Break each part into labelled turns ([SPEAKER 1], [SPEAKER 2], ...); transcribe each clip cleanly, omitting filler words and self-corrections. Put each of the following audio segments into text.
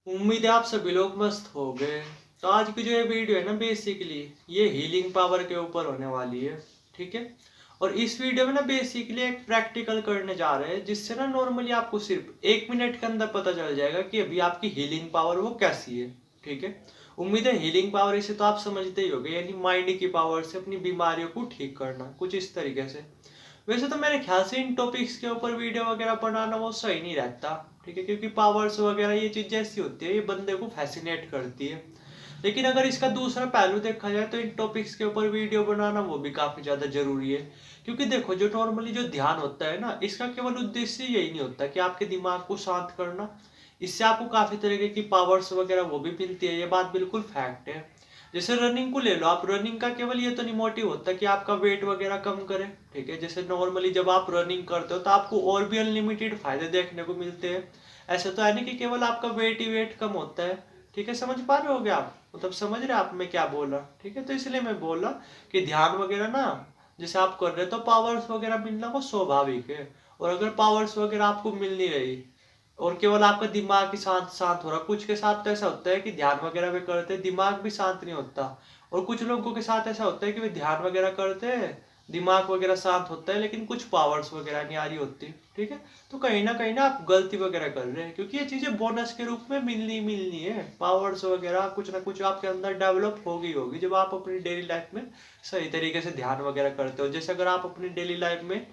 [SPEAKER 1] उम्मीद है आप सभी लोग मस्त हो गए। तो आज की जो ये वीडियो है ना, बेसिकली ये हीलिंग पावर के ऊपर होने वाली है। ठीक है। और इस वीडियो में ना बेसिकली एक प्रैक्टिकल करने जा रहे हैं, जिससे ना नॉर्मली आपको सिर्फ 1 मिनट के अंदर पता चल जाएगा कि अभी आपकी हीलिंग पावर वो कैसी है। ठीक है। उम्मीद है हीलिंग पावर इसे तो आप समझते ही होंगे, यानी माइंड की पावर से अपनी बीमारियों को ठीक करना, कुछ इस तरीके से। वैसे तो मेरे ख्याल से इन टॉपिक्स के ऊपर वीडियो वगैरह बनाना वो सही नहीं रहता। ठीक है, क्योंकि पावर्स वगैरह ये चीजें ऐसी होती है, ये बंदे को फैसिनेट करती है। लेकिन अगर इसका दूसरा पहलू देखा जाए तो इन टॉपिक्स के ऊपर वीडियो बनाना वो भी काफी ज्यादा जरूरी है। क्योंकि देखो, जो नॉर्मली जो ध्यान होता है ना, इसका केवल उद्देश्य यही नहीं होता कि आपके दिमाग को शांत करना। इससे आपको काफी तरीके की पावर्स वगैरह वो भी मिलती है, ये बात बिल्कुल फैक्ट है। जैसे रनिंग को ले लो आप, रनिंग का केवल ये तो नहीं मोटिव होता कि आपका वेट वगैरह कम करे। ठीक है, जैसे नॉर्मली जब आप रनिंग करते हो तो आपको और भी अनलिमिटेड फायदे देखने को मिलते हैं। ऐसा तो है नहीं कि केवल आपका वेट ही वेट कम होता है। ठीक है, समझ पा रहे होगे आप, मतलब समझ रहे आप मैं क्या बोल रहा। ठीक है, तो इसलिए मैं बोल रहा कि ध्यान वगैरह ना जैसे आप कर रहे हो तो पावर्स वगैरह मिलना वो स्वाभाविक है। और अगर पावर्स वगैरह आपको मिल नहीं रही और केवल आपका दिमाग ही शांत शांत हो रहा, कुछ के साथ तो ऐसा होता है कि ध्यान वगैरह भी करते हैं, दिमाग भी शांत नहीं होता। और कुछ लोगों के साथ ऐसा होता है कि वे ध्यान वगैरह करते हैं, दिमाग वगैरह शांत होता है, लेकिन कुछ पावर्स वगैरह नहीं आ रही होती। ठीक है। तो कहीं ना आप गलती वगैरह कर रहे हैं, क्योंकि ये चीजें बोनस के रूप में मिलनी मिलनी है। पावर्स वगैरह कुछ ना कुछ आपके अंदर डेवलप होगी होगी जब आप अपनी डेली लाइफ में सही तरीके से ध्यान वगैरह करते हो। जैसे अगर आप अपनी डेली लाइफ में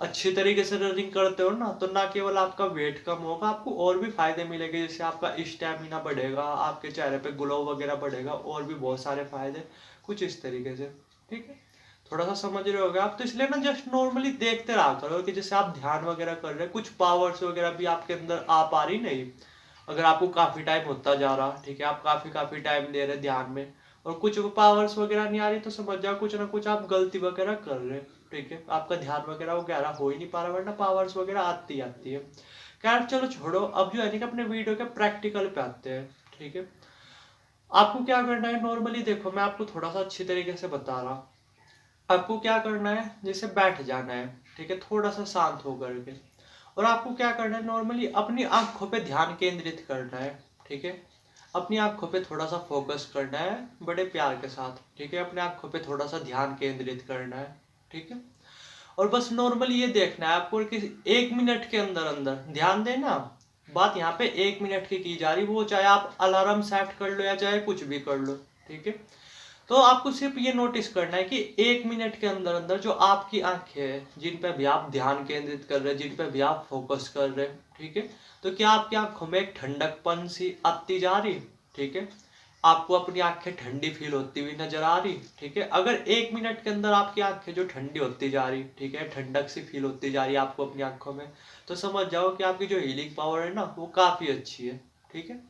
[SPEAKER 1] अच्छी तरीके से रनिंग करते हो ना, तो ना केवल आपका वेट कम होगा, आपको और भी फायदे मिलेंगे। जैसे आपका स्टैमिना बढ़ेगा, आपके चेहरे पे ग्लो वगैरह बढ़ेगा, और भी बहुत सारे फायदे कुछ इस तरीके से। ठीक है, थोड़ा सा समझ रहे होगे आप। तो इसलिए ना जस्ट नॉर्मली देखते रहा करो कि जैसे आप ध्यान वगैरह कर रहे हैं, कुछ पावर्स वगैरह भी आपके अंदर आ पा रही नहीं। अगर आपको काफी टाइम होता जा रहा, ठीक है, आप काफी काफी टाइम दे रहे ध्यान में और कुछ पावर्स वगैरह नहीं आ रही, तो समझ जाओ कुछ ना कुछ आप गलती वगैरह कर रहे हैं। ठीक है, आपका ध्यान वगैरह वो गहरा हो ही नहीं पा रहा, वरना पावर्स वगैरह आती आती है। खैर चलो छोड़ो, अब जो है कि अपने वीडियो के प्रैक्टिकल पे आते हैं। ठीक है, आपको क्या करना है नॉर्मली, देखो मैं आपको थोड़ा सा अच्छी तरीके से बता रहा। आपको क्या करना है, जैसे बैठ जाना है। ठीक है, थोड़ा सा शांत होकर के। और आपको क्या करना है, नॉर्मली अपनी आंखों पे ध्यान केंद्रित करना है। ठीक है, अपनी आंखों पे थोड़ा सा फोकस करना है बड़े प्यार के साथ। ठीक है, अपने आंखों पे थोड़ा सा ध्यान केंद्रित करना है। ठीक है, और बस नॉर्मली ये देखना है आपको कि 1 मिनट के अंदर अंदर ध्यान देना। बात यहाँ पे 1 मिनट की जा रही, वो चाहे आप अलार्म सेट कर लो या चाहे कुछ भी कर लो। ठीक है, तो आपको सिर्फ ये नोटिस करना है कि 1 मिनट के अंदर अंदर जो आपकी आंखें हैं, जिन पे भी आप ध्यान केंद्रित कर रहे हैं, जिन पे भी आप फोकस कर रहे हैं, ठीक है, तो क्या आपकी आंखों में एक ठंडकपन सी आती जा रही। ठीक है, आपको अपनी आंखें ठंडी फील होती हुई नजर आ रही। ठीक है, अगर 1 मिनट के अंदर आपकी आंखें जो ठंडी होती जा रही, ठीक है, ठंडक सी फील होती जा रही है आपको अपनी आंखों में, तो समझ जाओ कि आपकी जो हीलिंग पावर है ना वो काफी अच्छी है। ठीक है,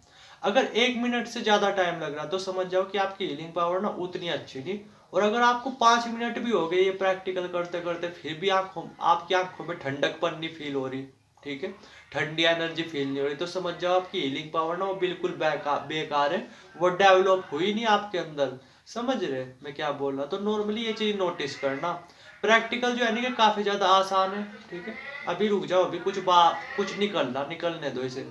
[SPEAKER 1] अगर 1 मिनट से ज्यादा टाइम लग रहा तो समझ जाओ कि आपकी हीलिंग पावर ना उतनी अच्छी नहीं। और अगर आपको 5 मिनट भी हो गए ये प्रैक्टिकल करते करते, फिर भी आपकी आंखों में ठंडकपन नहीं फील हो रही, ठीक है, ठंडी एनर्जी फील नहीं हो रही, तो समझ जाओ आपकी हीलिंग पावर ना वो बिल्कुल बेकार है, वो डेवलप हुई नहीं आपके अंदर। समझ रहे मैं क्या बोल रहा। तो नॉर्मली ये चीज नोटिस करना। प्रैक्टिकल जो है ना काफी ज्यादा आसान है। ठीक है, अभी रुक जाओ, अभी कुछ निकलने दो इसे।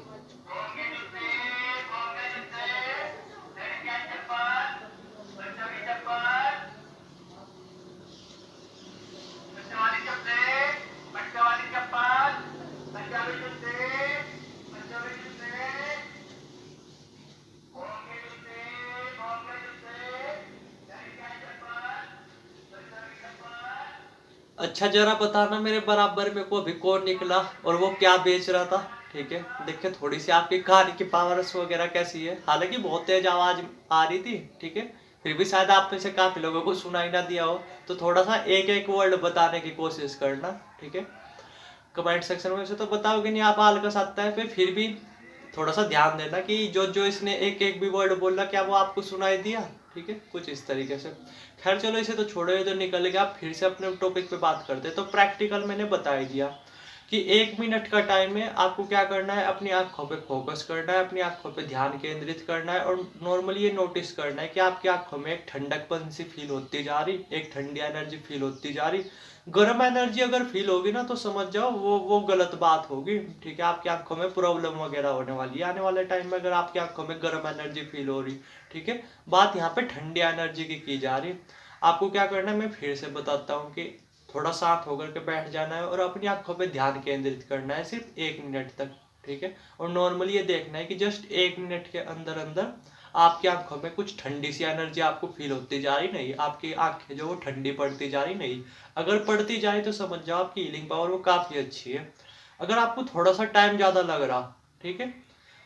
[SPEAKER 1] अच्छा जरा बताना मेरे बराबर में को अभी कौन निकला और वो क्या बेच रहा था। ठीक है, देखिए थोड़ी सी आपकी कहानी की पावर्स वगैरह कैसी है, हालांकि बहुत तेज आवाज आ रही थी। ठीक है, फिर भी शायद आप में से काफी लोगों को सुनाई ना दिया हो, तो थोड़ा सा एक एक वर्ड बताने की कोशिश करना। ठीक है, कमेंट सेक्शन में से तो बताओगे नहीं आप, आलकस आता है फिर भी थोड़ा सा ध्यान देना कि जो जो इसने एक एक भी वर्ड बोला क्या वो आपको सुनाई दिया। ठीक है, कुछ इस तरीके से। खैर चलो इसे तो छोड़ो, ये तो निकल गया, फिर से अपने टॉपिक पे बात करते हैं। तो प्रैक्टिकल मैंने बता ही दिया कि 1 मिनट का टाइम है, आपको क्या करना है, अपनी आंखों पे फोकस करना है, अपनी आंखों पे ध्यान केंद्रित करना है, और नॉर्मली ये नोटिस करना है कि आपकी आंखों में एक ठंडकपन सी फील होती जा रही, एक ठंडी एनर्जी फील होती जा रही, गर्म एनर्जी अगर फील होगी ना तो समझ जाओ वो गलत बात होगी, ठीक है। आपकी आंखों में प्रॉब्लम वगैरह होने वाली है आने वाले टाइम में, अगर आपकी आंखों में गर्म एनर्जी फील हो रही, ठीक है। बात यहाँ पे ठंडी एनर्जी की जा रही है। आपको क्या करना है मैं फिर से बताता हूँ कि थोड़ा शांत होकर के बैठ जाना है और अपनी आंखों पे ध्यान केंद्रित करना है सिर्फ 1 मिनट तक, ठीक है। और नॉर्मली ये देखना है कि जस्ट 1 मिनट के अंदर अंदर आपकी आंखों में कुछ ठंडी सी एनर्जी आपको फील होती जा रही, नहीं आपकी आंखें जो वो ठंडी पड़ती जा रही, नहीं अगर पड़ती जाए तो समझ जाओ आपकी हीलिंग पावर वो काफी अच्छी है। अगर आपको थोड़ा सा टाइम ज्यादा लग रहा, ठीक है,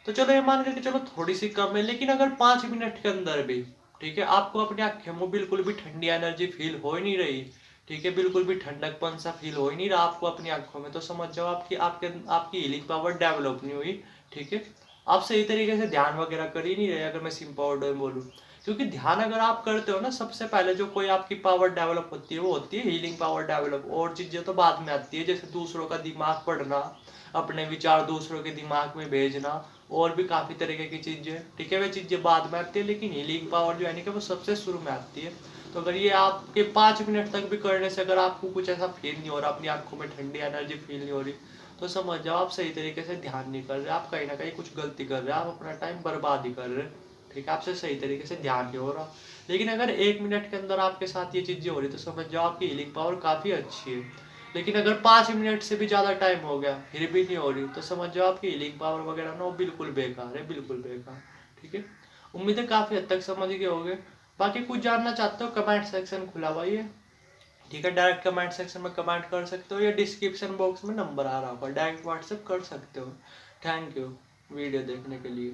[SPEAKER 1] तो चलो ये मान करके चलो थोड़ी सी कम है, लेकिन अगर 5 मिनट के अंदर भी, ठीक है, आपको अपनी आंखें में बिल्कुल भी ठंडी एनर्जी फील हो ही नहीं रही, ठीक है, बिल्कुल भी ठंडकपन सा फील हो ही नहीं रहा आपको अपनी आंखों में, तो समझ जाओ आपकी हीलिंग पावर डेवलप नहीं हुई, ठीक है। आप सही तरीके से ध्यान वगैरह कर ही नहीं रहे, अगर मैं सिंपल वर्ड में बोलूँ। क्योंकि ध्यान अगर आप करते हो ना, सबसे पहले जो कोई आपकी पावर डेवलप होती है वो होती है हीलिंग पावर डेवलप, और चीजें तो बाद में आती है, जैसे दूसरों का दिमाग पढ़ना, अपने विचार दूसरों के दिमाग में भेजना, और भी काफी तरीके की चीजें, ठीक है, वे चीजें बाद में आती है, लेकिन हीलिंग पावर जो है ना कि वो सबसे शुरू में आती है। तो अगर ये आपके 5 मिनट तक भी करने से अगर आपको कुछ ऐसा फील नहीं हो रहा, अपनी आंखों में ठंडी एनर्जी फील नहीं हो रही, तो समझ जाओ आप सही तरीके से ध्यान नहीं कर रहे, आप कहीं ना कहीं कुछ गलती कर रहे हैं, आप अपना टाइम बर्बाद ही कर रहे हैं, ठीक है, आपसे सही तरीके से ध्यान नहीं हो रहा। लेकिन अगर 1 मिनट के अंदर आपके साथ ये चीजें हो रही तो समझ जाओ आपकी हीलिंग पावर काफी अच्छी है। लेकिन अगर 5 मिनट से भी ज्यादा टाइम हो गया फिर भी नहीं हो रही तो समझ जाओ आपकी हीलिंग पावर वगैरह ना वो बिल्कुल बेकार है, बिल्कुल बेकार, ठीक है। उम्मीद है काफी हद तक समझ गए होगे। बाकी कुछ जानना चाहते हो कमेंट सेक्शन खुला हुआ ही है, ठीक है, डायरेक्ट कमेंट सेक्शन में कमेंट कर सकते हो या डिस्क्रिप्शन बॉक्स में नंबर आ रहा होगा, डायरेक्ट व्हाट्सएप कर सकते हो। थैंक यू वीडियो देखने के लिए।